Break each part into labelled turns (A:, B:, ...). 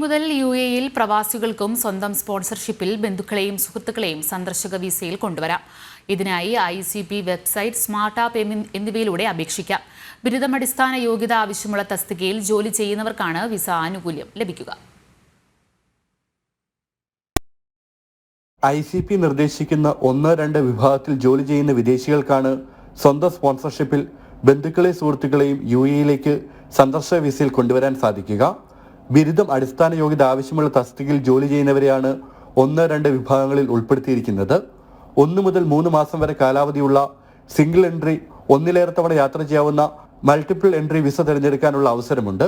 A: മുതൽ UAE-യിൽ പ്രവാസികൾക്കും സ്വന്തം സ്പോൺസർഷിപ്പിൽ ബന്ധുക്കളെയും സുഹൃത്തുക്കളെയും സന്ദർശക വിസയിൽ കൊണ്ടുവരാം. ഇതിനായി ICP വെബ്സൈറ്റ്, സ്മാർട്ട് ആപ്പ് എന്നിവയിലൂടെ അപേക്ഷിക്കാം. ബിരുദമടിസ്ഥാന യോഗ്യത ആവശ്യമുള്ള തസ്തികയിൽ ജോലി ചെയ്യുന്നവർക്കാണ് വിസ ആനുകൂല്യം ലഭിക്കുക.
B: ICP നിർദ്ദേശിക്കുന്ന 1-2 വിഭാഗത്തിൽ ജോലി ചെയ്യുന്ന വിദേശികൾക്കാണ് സ്വന്തം സ്പോൺസർഷിപ്പിൽ ബന്ധുക്കളെയും സുഹൃത്തുക്കളെയും UAE-യിലേക്ക് സന്ദർശക വിസയിൽ കൊണ്ടുവരാൻ സാധിക്കുക. ബിരുദം അടിസ്ഥാന യോഗ്യത ആവശ്യമുള്ള തസ്തികയിൽ ജോലി ചെയ്യുന്നവരെയാണ് 1-2 വിഭാഗങ്ങളിൽ ഉൾപ്പെടുത്തിയിരിക്കുന്നത്. 1 മുതൽ 3 മാസം വരെ കാലാവധിയുള്ള സിംഗിൾ എൻട്രി, ഒന്നിലേറെ തവണ യാത്ര ചെയ്യാവുന്ന മൾട്ടിപ്പിൾ എൻട്രി വിസ തിരഞ്ഞെടുക്കാനുള്ള അവസരമുണ്ട്.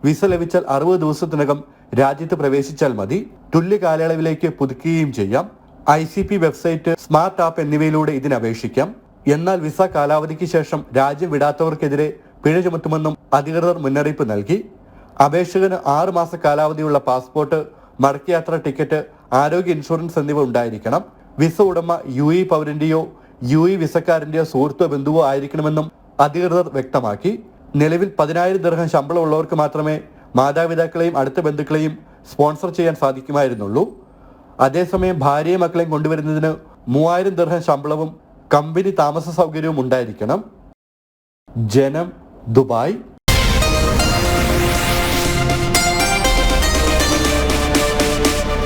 B: വിസ ലഭിച്ചാൽ 60 ദിവസത്തിനകം രാജ്യത്ത് പ്രവേശിച്ചാൽ മതി. തുല്യ കാലയളവിലേക്ക് പുതുക്കുകയും ചെയ്യാം. ICP വെബ്സൈറ്റ്, സ്മാർട്ട് ആപ്പ് എന്നിവയിലൂടെ ഇതിന് അപേക്ഷിക്കാം. എന്നാൽ വിസ കാലാവധിക്ക് ശേഷം രാജ്യം വിടാത്തവർക്കെതിരെ പിഴ ചുമത്തുമെന്നും അധികൃതർ മുന്നറിയിപ്പ് നൽകി. അപേക്ഷകന് 6 മാസ കാലാവധിയുള്ള പാസ്പോർട്ട്, മടക്കയാത്ര ടിക്കറ്റ്, ആരോഗ്യ ഇൻഷുറൻസ് എന്നിവ ഉണ്ടായിരിക്കണം. വിസ ഉടമ UAE പൗരന്റെയോ UAE വിസക്കാരന്റെയോ സുഹൃത്തോ ബന്ധുവോ ആയിരിക്കണമെന്നും അധികൃതർ വ്യക്തമാക്കി. നിലവിൽ 10,000 ദിർഹം ശമ്പളമുള്ളവർക്ക് മാത്രമേ മാതാപിതാക്കളെയും അടുത്ത ബന്ധുക്കളെയും സ്പോൺസർ ചെയ്യാൻ സാധിക്കുമായിരുന്നുള്ളൂ. അതേസമയം ഭാര്യയും മക്കളെയും കൊണ്ടുവരുന്നതിന് 3,000 ദിർഹം ശമ്പളവും കമ്പനി താമസ സൗകര്യവും ഉണ്ടായിരിക്കണം. ജനം, ദുബായ്.